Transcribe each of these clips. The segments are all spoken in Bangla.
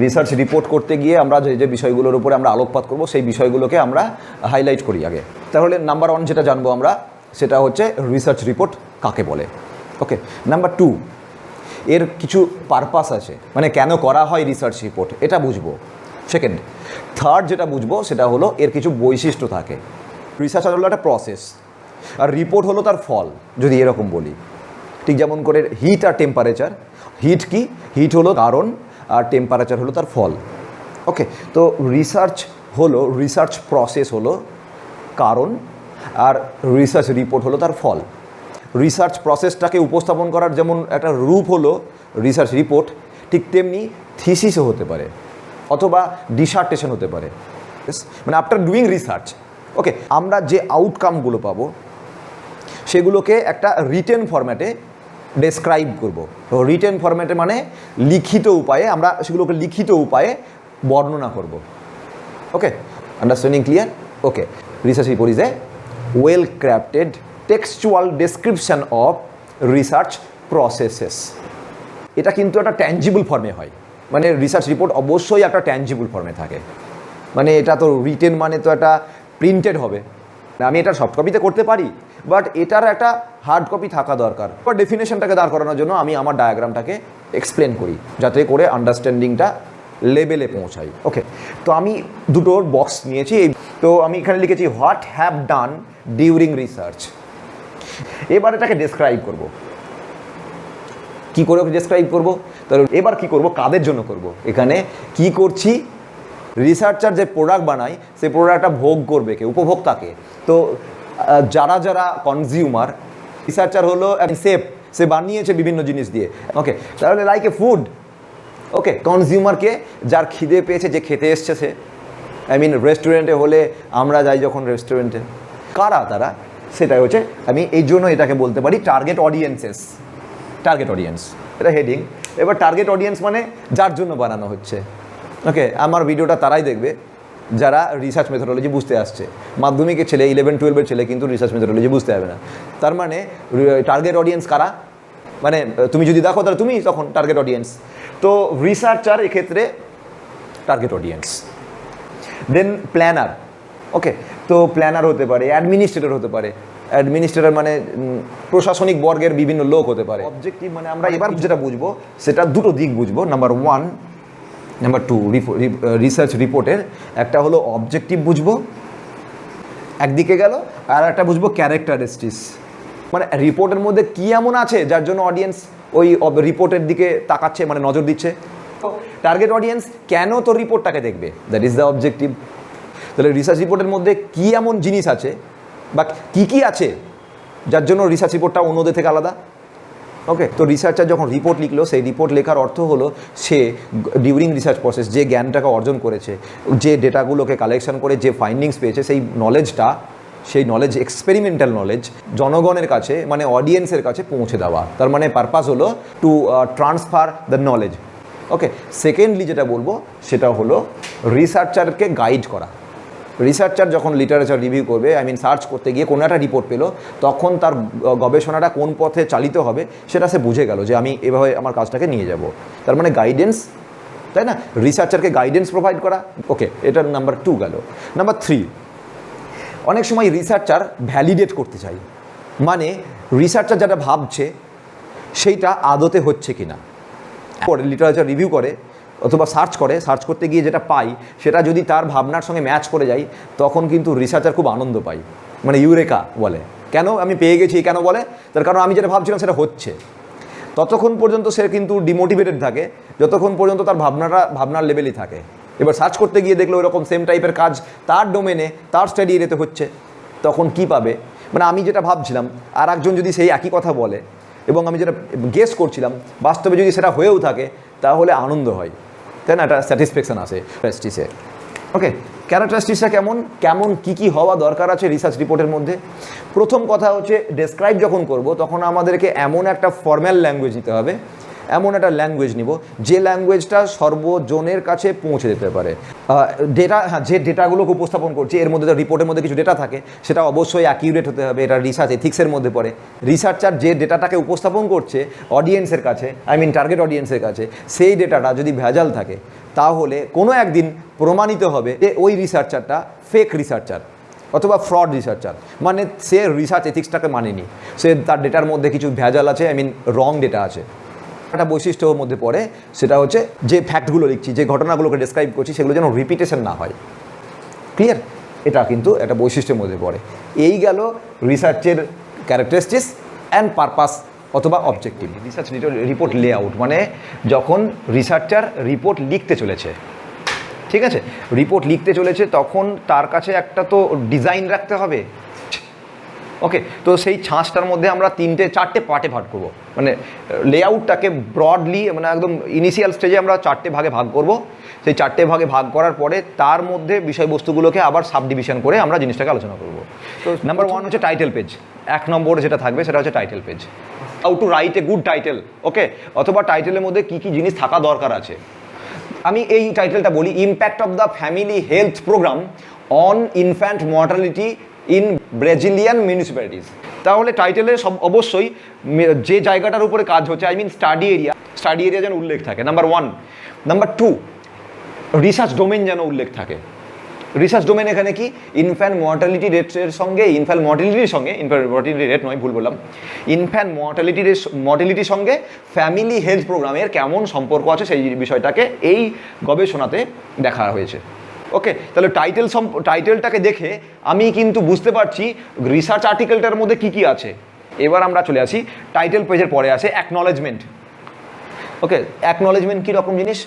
রিসার্চ রিপোর্ট করতে গিয়ে আমরা যে যে বিষয়গুলোর উপরে আমরা আলোকপাত করব সেই বিষয়গুলোকে আমরা হাইলাইট করি আগে। তাহলে নাম্বার 1 যেটা জানবো আমরা সেটা হচ্ছে রিসার্চ রিপোর্ট কাকে বলে। ওকে, নাম্বার 2 এর কিছু পারপাস আছে, মানে কেন করা হয় রিসার্চ রিপোর্ট এটা বুঝবো। সেকেন্ড, থার্ড যেটা বুঝবো সেটা হলো এর কিছু বৈশিষ্ট্য থাকে। রিসার্চ হলো একটা প্রসেস আর রিপোর্ট হলো তার ফল, যদি এরকম বলি। ঠিক যেমন করে হিট আর টেম্পারেচার, হিট কি, হিট হলো কারণ আর টেম্পারেচার হলো তার ফল। ওকে, তো রিসার্চ হলো, রিসার্চ প্রসেস হলো কারণ আর রিসার্চ রিপোর্ট হলো তার ফল। রিসার্চ প্রসেসটাকে উপস্থাপন করার যেমন একটা রূপ হলো রিসার্চ রিপোর্ট, ঠিক তেমনি থিসিসও হতে পারে অথবা ডিসার্টেশন হতে পারে, মানে আফটার ডুইং রিসার্চ। ওকে, আমরা যে আউটকামগুলো পাবো সেগুলোকে একটা রিটেন ফরম্যাটে ডেসক্রাইব করব। তো রিটেন ফরম্যাটে মানে লিখিত উপায়ে, আমরা সেগুলোকে লিখিত উপায়ে বর্ণনা করব। Okay, understanding clear? Okay, research report is a well crafted textual description of research processes. এটা কিন্তু একটা ট্যাঞ্জিবল ফর্মে হয়, মানে রিসার্চ রিপোর্ট অবশ্যই একটা ট্যাঞ্জিবল ফর্মে থাকে। মানে এটা তো রিটেন মানে তো একটা প্রিন্টেড হবে, আমি এটা সফট কপিতে করতে পারি, বাট এটার একটা হার্ড কপি থাকা দরকার। বা ডেফিনেশনটাকে দাঁড় করানোর জন্য আমি আমার ডায়াগ্রামটাকে এক্সপ্লেন করি যাতে করে আন্ডারস্ট্যান্ডিংটা লেভেলে পৌঁছাই। ওকে, তো আমি দুটোর বক্স নিয়েছি। তো আমি এখানে লিখেছি what have done during research. এবার এটাকে ডেসক্রাইব করব। কি করে ডেসক্রাইব করব? তাহলে এবার কি করব, কাদের জন্য করব? এখানে কি করছি, রিসার্চার যে প্রোডাক্ট বানায় সেই প্রোডাক্টটা ভোগ করবে কে? উপভোক্তাকে। তো যারা যারা কনজিউমার, রিসার্চার হলো সেফ, সে বানিয়েছে বিভিন্ন জিনিস দিয়ে। ওকে, তাহলে লাইক এ ফুড। ওকে, কনজিউমারকে যার খিদে পেয়েছে, যে খেতে এসছে সে, আই মিন রেস্টুরেন্টে হলে আমরা যাই যখন রেস্টুরেন্টে, কারা তারা? সেটাই হচ্ছে, আমি এই জন্য এটাকে বলতে পারি টার্গেট অডিয়েন্সেস। টার্গেট অডিয়েন্স এটা হেডিং। এবার টার্গেট অডিয়েন্স মানে যার জন্য বানানো হচ্ছে। ওকে, আমার ভিডিওটা তারাই দেখবে যারা রিসার্চ মেথোডোলজি বুঝতে আসছে। মাধ্যমিকের ছেলে, 11-12-এর ছেলে কিন্তু রিসার্চ মেথোডোলজি বুঝতে হবে না। তার মানে টার্গেট অডিয়েন্স কারা? মানে তুমি যদি দেখো তাহলে তুমি তখন টার্গেট অডিয়েন্স। তো রিসার্চার এক্ষেত্রে টার্গেট অডিয়েন্স। দেন প্ল্যানার। ওকে, তো প্ল্যানার হতে পারে, অ্যাডমিনিস্ট্রেটর হতে পারে। অ্যাডমিনিস্ট্রেটর মানে প্রশাসনিক বর্গের বিভিন্ন লোক হতে পারে। অবজেক্টিভ মানে আমরা এবার যেটা বুঝবো সেটা দুটো দিক বুঝবো। নাম্বার 1, নাম্বার 2 রিসার্চ রিপোর্টের একটা হলো অবজেক্টিভ বুঝবো একদিকে গেল, আর একটা বুঝবো ক্যারেক্টারিস্টিক্স, মানে রিপোর্টের মধ্যে কী এমন আছে যার জন্য অডিয়েন্স ওই রিপোর্টের দিকে তাকাচ্ছে, মানে নজর দিচ্ছে। টার্গেট অডিয়েন্স কেন তোর রিপোর্টটাকে দেখবে, দ্যাট ইজ দ্য অবজেক্টিভ। তাহলে রিসার্চ রিপোর্টের মধ্যে কী এমন জিনিস আছে বা কী আছে যার জন্য রিসার্চ রিপোর্টটা অন্যদের থেকে আলাদা। ওকে, তো রিসার্চার যখন রিপোর্ট লিখলো, সেই রিপোর্ট লেখার অর্থ হলো সে ডিউরিং রিসার্চ প্রসেস যে জ্ঞানটাকে অর্জন করেছে, যে ডেটাগুলোকে কালেকশন করে যে ফাইন্ডিংস পেয়েছে, সেই নলেজটা, সেই নলেজ এক্সপেরিমেন্টাল নলেজ জনগণের কাছে, মানে অডিয়েন্সের কাছে পৌঁছে দেওয়া। তার মানে পারপাস হলো to transfer the knowledge. Okay, secondly যেটা বলবো সেটা হলো রিসার্চারকে গাইড করা। রিসার্চার যখন লিটারেচার রিভিউ করবে, আই মিন সার্চ করতে গিয়ে কোনো একটা রিপোর্ট পেলো, তখন তার গবেষণাটা কোন পথে চালিত হবে সেটা সে বুঝে গেল যে আমি এভাবে আমার কাজটাকে নিয়ে যাব। তার মানে গাইডেন্স, তাই না? রিসার্চারকে গাইডেন্স প্রোভাইড করা। ওকে, এটার নাম্বার 2 গেল। নাম্বার 3, অনেক সময় রিসার্চার ভ্যালিডেট করতে চাই, মানে রিসার্চার যেটা ভাবছে সেইটা আদতে হচ্ছে কি না। লিটারেচার রিভিউ করে অথবা সার্চ করে, সার্চ করতে গিয়ে যেটা পাই সেটা যদি তার ভাবনার সঙ্গে ম্যাচ করে যায়, তখন কিন্তু রিসার্চার খুব আনন্দ পায়, মানে ইউরেকা বলে। কেন আমি পেয়ে গেছি, কেন বলে? তার কারণ আমি যেটা ভাবছিলাম সেটা হচ্ছে। ততক্ষণ পর্যন্ত সে কিন্তু ডিমোটিভেটেড থাকে যতক্ষণ পর্যন্ত তার ভাবনার লেভেলই থাকে। এবার সার্চ করতে গিয়ে দেখলো এরকম সেম টাইপের কাজ তার ডোমেনে, তার স্টাডি এরিয়াতে হচ্ছে, তখন কি পাবে? মানে আমি যেটা ভাবছিলাম আর একজন যদি সেই একই কথা বলে এবং আমি যেটা গেস করছিলাম বাস্তবে যদি সেটা হয়েও থাকে, তাহলে আনন্দ হয়, তাই না? একটা স্যাটিসফ্যাকশান আসে প্রেস্টিজে। ওকে, ক্যারেক্টারিস্টিক্সটা কেমন কী হওয়া দরকার আছে রিসার্চ রিপোর্টের মধ্যে? প্রথম কথা হচ্ছে, ডেসক্রাইব যখন করব তখন আমাদেরকে এমন একটা ফর্ম্যাল ল্যাঙ্গুয়েজ নিতে হবে, এমন একটা ল্যাঙ্গুয়েজ নিব যে ল্যাঙ্গুয়েজটা সর্বজনের কাছে পৌঁছে দিতে পারে। ডেটা, হ্যাঁ, যে ডেটাগুলোকে উপস্থাপন করছে এর মধ্যে, রিপোর্টের মধ্যে কিছু ডেটা থাকে, সেটা অবশ্যই অ্যাকিউরেট হতে হবে। এটা রিসার্চ এথিক্সের মধ্যে পড়ে। রিসার্চার যে ডেটাটাকে উপস্থাপন করছে অডিয়েন্সের কাছে, আই মিন টার্গেট অডিয়েন্সের কাছে, সেই ডেটাটা যদি ভেজাল থাকে তাহলে কোনো একদিন প্রমাণিত হবে যে ওই রিসার্চারটা ফেক রিসার্চার অথবা ফ্রড রিসার্চার, মানে সে রিসার্চ এথিক্সটাকে মানেনি, সে তার ডেটার মধ্যে কিছু ভেজাল আছে, রং ডেটা আছে। একটা বৈশিষ্ট্য ওর মধ্যে পড়ে, সেটা হচ্ছে যে ফ্যাক্টগুলো লিখছি, যে ঘটনাগুলোকে ডেসক্রাইব করছি, সেগুলো যেন রিপিটেশন না হয়। ক্লিয়ার? এটা কিন্তু একটা বৈশিষ্ট্যের মধ্যে পড়ে। এই গেল রিসার্চের ক্যারেক্টারিস্টিক্স অ্যান্ড পারপাস অথবা অবজেক্টিভ। রিসার্চ রিপোর্ট লেআউট মানে যখন রিসার্চার রিপোর্ট লিখতে চলেছে, ঠিক আছে, রিপোর্ট লিখতে চলেছে তখন তার কাছে একটা তো ডিজাইন রাখতে হবে। ওকে, তো সেই ছাঁচটার মধ্যে আমরা 4টে পার্টে ভাগ করবো, মানে লেআউটটাকে ব্রডলি, মানে একদম ইনিশিয়াল স্টেজে আমরা 4টে ভাগে ভাগ করব। সেই 4টে ভাগে ভাগ করার পরে তার মধ্যে বিষয়বস্তুগুলোকে আবার সাব ডিভিশন করে আমরা জিনিসটাকে আলোচনা করব। তো নাম্বার 1 হচ্ছে টাইটেল পেজ। 1 নম্বর যেটা থাকবে সেটা হচ্ছে title page, how to write a good title. Okay, অথবা টাইটেলের মধ্যে কী কী জিনিস থাকা দরকার আছে। আমি এই টাইটেলটা বলি, impact of the family health programme on infant mortality in Brazilian municipalities. তাহলে টাইটেলে সব অবশ্যই যে জায়গাটার উপরে কাজ হচ্ছে, স্টাডি এরিয়া যেন উল্লেখ থাকে, নাম্বার 1। নাম্বার 2, রিসার্চ ডোমেন যেন উল্লেখ থাকে। রিসার্চ ডোমেন এখানে কি, ইনফ্যান্ট মর্টালিটি রেটের সঙ্গে, ইনফ্যান্ট মর্টালিটি রেট নয়, ভুল বললাম, ইনফ্যান্ট মর্টালিটির সঙ্গে ফ্যামিলি হেলথ প্রোগ্রামের কেমন সম্পর্ক আছে সেই বিষয়টাকে এই গবেষণাতে দেখা হয়েছে। ওকে, তাহলে টাইটেলটাকে দেখে আমি কিন্তু বুঝতে পারছি রিসার্চ আর্টিকেলটার মধ্যে কি কি আছে। এবার আমরা চলে আসি টাইটেল পেজের পরে আসে অ্যাকনলেজমেন্ট। ওকে, অ্যাকনলেজমেন্ট কী রকম জিনিস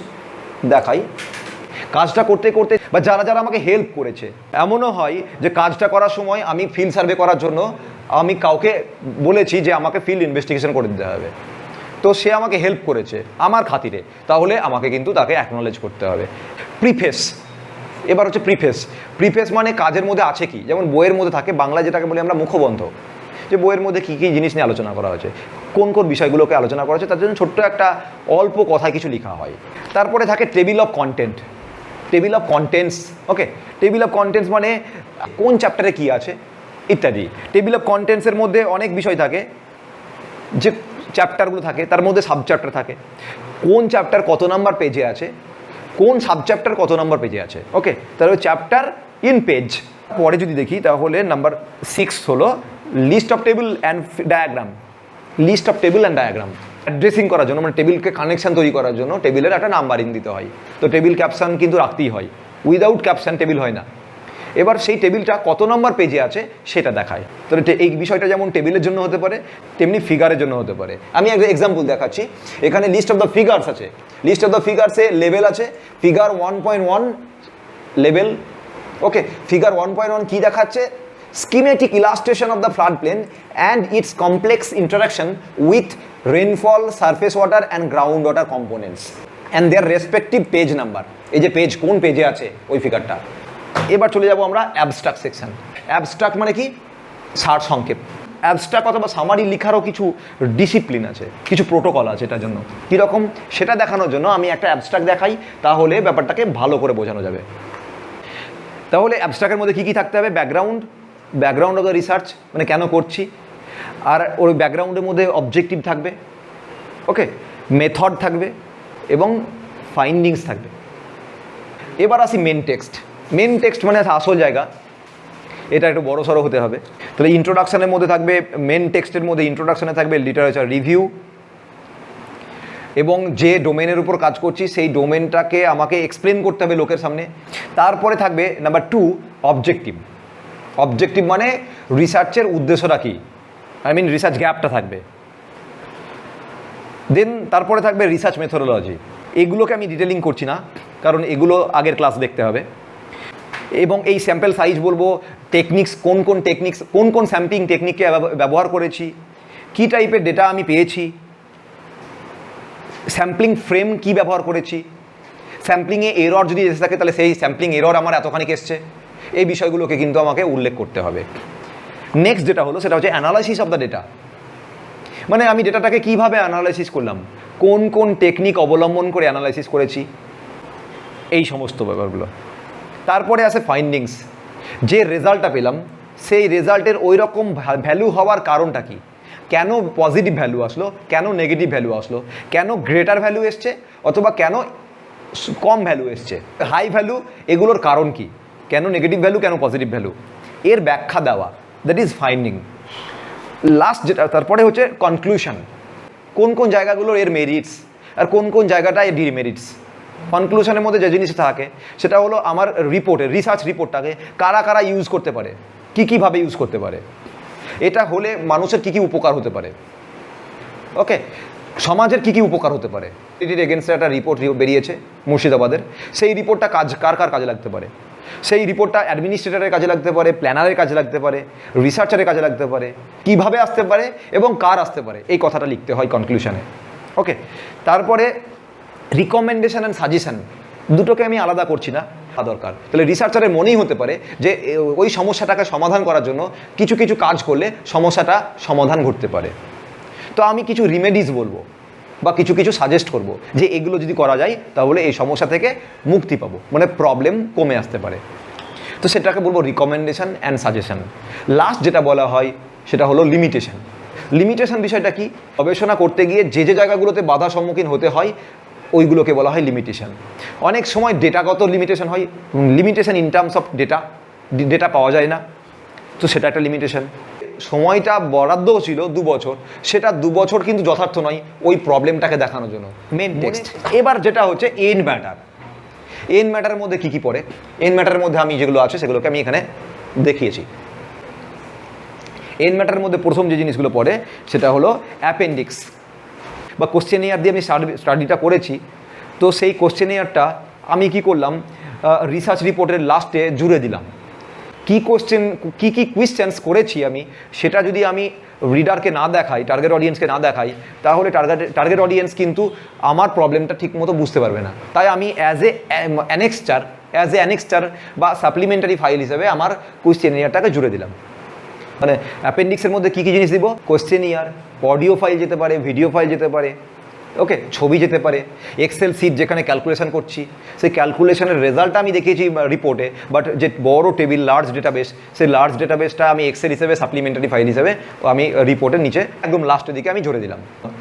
দেখাই। কাজটা করতে করতে বা যারা আমাকে হেল্প করেছে, এমনও হয় যে কাজটা করার সময় আমি ফিল্ড সার্ভে করার জন্য আমি কাউকে বলেছি যে আমাকে ফিল্ড ইনভেস্টিগেশন করে দিতে হবে, তো সে আমাকে হেল্প করেছে আমার খাতিরে, তাহলে আমাকে কিন্তু তাকে অ্যাকনলেজ করতে হবে। প্রিফেস, এবার হচ্ছে প্রিফেস মানে কাজের মধ্যে আছে কি, যেমন বইয়ের মধ্যে থাকে, বাংলা যেটাকে বলি আমরা মুখবন্ধ, যে বইয়ের মধ্যে কী কী জিনিস নিয়ে আলোচনা করা হয়েছে, কোন কোন বিষয়গুলোকে আলোচনা করা হয়েছে, তার জন্য ছোট্ট একটা অল্প কথায় কিছু লেখা হয়। তারপরে থাকে table of contents. Okay, table of contents মানে কোন চ্যাপ্টারে কি আছে ইত্যাদি। টেবিল অফ কন্টেন্টসের মধ্যে অনেক বিষয় থাকে, যে চ্যাপ্টারগুলো থাকে তার মধ্যে সাবচ্যাপ্টার থাকে, কোন চ্যাপ্টার কত নাম্বার পেজে আছে, কোন সাবচ্যাপ্টার কত নাম্বার পেজে আছে। ওকে, তাহলে চ্যাপ্টার ইন পেজ। পরে যদি দেখি তাহলে নাম্বার 6 হলো list of table and diagram. Addressing করার জন্য, মানে টেবিলকে কানেকশান তৈরি করার জন্য টেবিলের একটা নাম্বারিং দিতে হয়, তো টেবিল ক্যাপশন কিন্তু রাখতেই হয়, উইদাউট ক্যাপশন টেবিল হয় না। এবার সেই টেবিলটা কত নম্বর পেজে আছে সেটা দেখায়। তাহলে এই বিষয়টা যেমন টেবিলের জন্য হতে পারে, তেমনি ফিগারের জন্য হতে পারে। আমি একটা এক্সাম্পল দেখাচ্ছি, এখানে লিস্ট অফ দ্য ফিগার্স আছে, লিস্ট অফ দ্য ফিগার্সে লেভেল আছে, ফিগার 1.1 লেভেল। ওকে, ফিগার 1.1 কি দেখাচ্ছে, schematic illustration of the floodplain and its complex interaction with rainfall, surface water and groundwater components and their respective page number। এই যে পেজ, কোন পেজে আছে ওই ফিগারটা। এবার চলে যাব আমরা অ্যাবস্ট্রাক্ট সেকশন। অ্যাবস্ট্রাক্ট মানে কি, সার সংক্ষেপ। অ্যাবস্ট্রাক্ট অথবা সামারি লেখারও কিছু ডিসিপ্লিন আছে, কিছু প্রোটোকল আছে এটার জন্য। কীরকম সেটা দেখানোর জন্য আমি একটা অ্যাবস্ট্রাক্ট দেখাই, তাহলে ব্যাপারটাকে ভালো করে বোঝানো যাবে। তাহলে অ্যাবস্ট্রাক্টের মধ্যে কী কী থাকতে হবে, ব্যাকগ্রাউন্ড অফ দ্য রিসার্চ, মানে কেন করছি, আর ওই ব্যাকগ্রাউন্ডের মধ্যে অবজেক্টিভ থাকবে, ওকে, মেথড থাকবে এবং ফাইন্ডিংস থাকবে। এবার আসি মেন টেক্সট মানে আসল জায়গা, এটা একটু বড় সড়ো হতে হবে। তাহলে ইন্ট্রোডাকশানের মধ্যে থাকবে, মেন টেক্সটের মধ্যে ইন্ট্রোডাকশানে থাকবে লিটারেচার রিভিউ, এবং যে ডোমেনের উপর কাজ করছি সেই ডোমেনটাকে আমাকে এক্সপ্লেন করতে হবে লোকের সামনে। তারপরে থাকবে নাম্বার 2 অবজেক্টিভ মানে রিসার্চের উদ্দেশ্যটা কী, রিসার্চ গ্যাপটা থাকবে। দেন তারপরে থাকবে রিসার্চ মেথোডোলজি। এগুলোকে আমি ডিটেলিং করছি না, কারণ এগুলো আগের ক্লাস দেখতে হবে। এবং এই স্যাম্পল সাইজ বলবো, টেকনিক্স, কোন কোন স্যাম্পলিং টেকনিককে ব্যবহার করেছি, কী টাইপের ডেটা আমি পেয়েছি, স্যাম্পলিং ফ্রেম কি ব্যবহার করেছি, স্যাম্পলিংয়ে এরর যদি এসে থাকে তাহলে সেই স্যাম্পলিং এরর আমার এতখানি এসছে, এই বিষয়গুলোকে কিন্তু আমাকে উল্লেখ করতে হবে। নেক্সট যেটা হলো সেটা হচ্ছে অ্যানালাইসিস অফ দ্য ডেটা, মানে আমি ডেটাটাকে কীভাবে অ্যানালাইসিস করলাম, কোন কোন টেকনিক অবলম্বন করে অ্যানালাইসিস করেছি, এই সমস্ত ব্যাপারগুলো। তারপরে আসে ফাইন্ডিংস, যে রেজাল্টটা পেলাম সেই রেজাল্টের ওই রকম ভ্যালু হওয়ার কারণটা কি, কেন পজিটিভ ভ্যালু আসলো, কেন নেগেটিভ ভ্যালু আসলো, কেন গ্রেটার ভ্যালু এসছে, অথবা কেন কম ভ্যালু এসছে। হাই ভ্যালু এগুলোর কারণ কি, কেন নেগেটিভ ভ্যালু, কেন পজিটিভ ভ্যালু, এর ব্যাখ্যা দেওয়া, দ্যাট ইজ ফাইন্ডিং। লাস্ট যেটা, তারপরে হচ্ছে কনক্লুশন, কোন কোন জায়গাগুলোর এর মেরিটস আর কোন কোন জায়গাটা এর ডিমেরিটস। কনক্লুশনের মধ্যে যে জিনিস থাকে সেটা হলো আমার রিপোর্টে, রিসার্চ রিপোর্টটাকে কারা কারা ইউজ করতে পারে, কীভাবে ইউজ করতে পারে, এটা হলে মানুষের কী কী উপকার হতে পারে, ওকে, সমাজের কী কী উপকার হতে পারে। এটির এগেনস্টে একটা রিপোর্ট বেরিয়েছে মুর্শিদাবাদের, সেই রিপোর্টটা কার কার কাজে লাগতে পারে, সেই রিপোর্টটা অ্যাডমিনিস্ট্রেটরের কাজে লাগতে পারে, প্ল্যানারের কাজে লাগতে পারে, রিসার্চারের কাজে লাগতে পারে, কিভাবে আসতে পারে এবং কার আসতে পারে, এই কথাটা লিখতে হয় কনক্লুশনে, ওকে। তারপরে রিকমেন্ডেশন অ্যান্ড সাজেশন, দুটোকে আমি আলাদা করছি না, দরকার। তাহলে রিসার্চারের মনেই হতে পারে যে ওই সমস্যাটাকে সমাধান করার জন্য কিছু কিছু কাজ করলে সমস্যাটা সমাধান ঘটতে পারে। তো আমি কিছু রিমেডিস বলবো বা কিছু কিছু সাজেস্ট করব যে এগুলো যদি করা যায় তাহলে এই সমস্যা থেকে মুক্তি পাবো, মানে প্রবলেম কমে আসতে পারে। তো সেটাকে বলবো রিকমেন্ডেশন অ্যান্ড সাজেশন। লাস্ট যেটা বলা হয় সেটা হলো লিমিটেশন। লিমিটেশন বিষয়টা কি, গবেষণা করতে গিয়ে যে যে জায়গাগুলোতে বাধা সম্মুখীন হতে হয় ওইগুলোকে বলা হয় লিমিটেশন। অনেক সময় ডেটাগত লিমিটেশন হয়, limitation in terms of data পাওয়া যায় না, তো সেটা একটা লিমিটেশন। সময়টা বরাদ্দও ছিল 2 বছর, সেটা 2 বছর কিন্তু যথার্থ নয় ওই প্রবলেমটাকে দেখানোর জন্য। Main text. এবার যেটা হচ্ছে এন্ড ম্যাটার। এন্ড ম্যাটারের মধ্যে কী কী পড়ে, এন্ড ম্যাটারের মধ্যে আমি যেগুলো আছে সেগুলোকে আমি এখানে দেখিয়েছি। এন্ড ম্যাটারের মধ্যে প্রথম যে জিনিসগুলো পড়ে সেটা হলো অ্যাপেন্ডিক্স বা কোশ্চেনিয়ার দিয়ে আমি স্টাডিটা করেছি। তো সেই কোশ্চেনিয়ারটা আমি কি করলাম, রিসার্চ রিপোর্টের লাস্টে জুড়ে দিলাম। কী কোয়েশ্চেন্স করেছি আমি, সেটা যদি আমি রিডারকে না দেখাই, টার্গেট অডিয়েন্সকে না দেখাই, তাহলে টার্গেট অডিয়েন্স কিন্তু আমার প্রবলেমটা ঠিকমতো বুঝতে পারবে না। তাই আমি অ্যাজ এ অ্যানেক্সচার বা সাপ্লিমেন্টারি ফাইল হিসেবে আমার কোয়েশ্চেনিয়ারটাকে জুড়ে দিলাম। মানে অ্যাপেন্ডিক্সের মধ্যে কী কী জিনিস দিব, কোয়েশ্চেনিয়ার, অডিও ফাইল যেতে পারে, ভিডিও ফাইল যেতে পারে, ওকে, ছবি যেতে পারে, এক্সেল সিট যেখানে ক্যালকুলেশন করছি সেই ক্যালকুলেশনের রেজাল্টটা আমি দেখিয়েছি রিপোর্টে, বাট যে বড় টেবিল লার্জ ডেটাবেস, সেই লার্জ ডেটাবেসটা আমি এক্সেল হিসেবে সাপ্লিমেন্টারি ফাইল হিসেবে আমি রিপোর্টের নিচে একদম লাস্টের দিকে আমি জুড়ে দিলাম।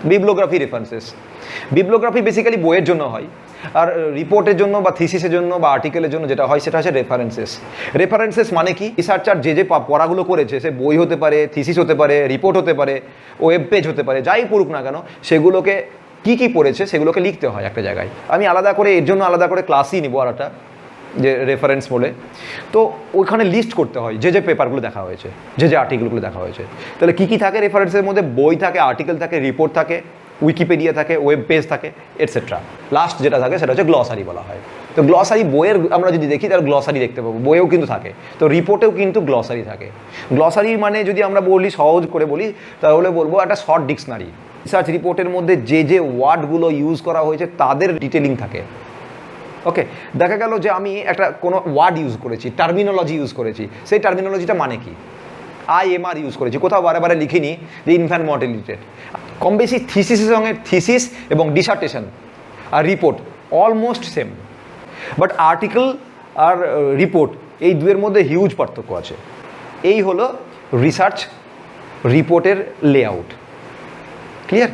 বিবলিওগ্রাফি রেফারেন্সেস, বিবলিওগ্রাফি বেসিক্যালি বইয়ের জন্য হয়, আর রিপোর্টের জন্য বা থিসিসের জন্য বা আর্টিকেলের জন্য যেটা হয় সেটা হচ্ছে রেফারেন্সেস। রেফারেন্সেস মানে কি, রিসার্চার যে পড়াগুলো করেছে সে বই হতে পারে, থিসিস হতে পারে, রিপোর্ট হতে পারে, ওয়েব পেজ হতে পারে, যাই পড়ুক না কেন সেগুলোকে কী পড়েছে সেগুলোকে লিখতে হয় একটা জায়গায়। আমি আলাদা করে এর জন্য আলাদা করে ক্লাসই নিব আর একটা, যে রেফারেন্স বলে। তো ওইখানে লিস্ট করতে হয় যে পেপারগুলো দেখা হয়েছে, যে আর্টিকেলগুলো দেখা হয়েছে। তাহলে কী থাকে রেফারেন্সের মধ্যে, বই থাকে, আর্টিকেল থাকে, রিপোর্ট থাকে, উইকিপিডিয়া থাকে, ওয়েব পেজ থাকে, এটসেট্রা। লাস্ট যেটা থাকে সেটা হচ্ছে গ্লসারি বলা হয়। তো গ্লসারি বইয়ের আমরা যদি দেখি তাহলে গ্লসারি দেখতে পাবো, বইয়েও কিন্তু থাকে, তো রিপোর্টেও কিন্তু গ্লসারি থাকে। গ্লসারি মানে যদি আমরা বলি, সহজ করে বলি, তাহলে বলবো একটা শর্ট ডিকশনারি। রিসার্চ রিপোর্টের মধ্যে যে ওয়ার্ডগুলো ইউজ করা হয়েছে তাদের ডিটেলিং থাকে, ওকে। দেখা গেল যে আমি একটা কোনো ওয়ার্ড ইউজ করেছি, টার্মিনোলজি ইউজ করেছি, সেই টার্মিনোলজিটা মানে কি, IMR ইউজ করেছি, কোথাও বারে লিখিনি যে ইনফ্যান্ট মর্টালিটির। কম বেশি থিসিসের সঙ্গে থিসিস এবং ডিসার্টেশন আর report almost same, but article আর রিপোর্ট এই দুয়ের মধ্যে হিউজ পার্থক্য আছে। এই হলো রিসার্চ রিপোর্টের লেআউট। ক্লিয়ার?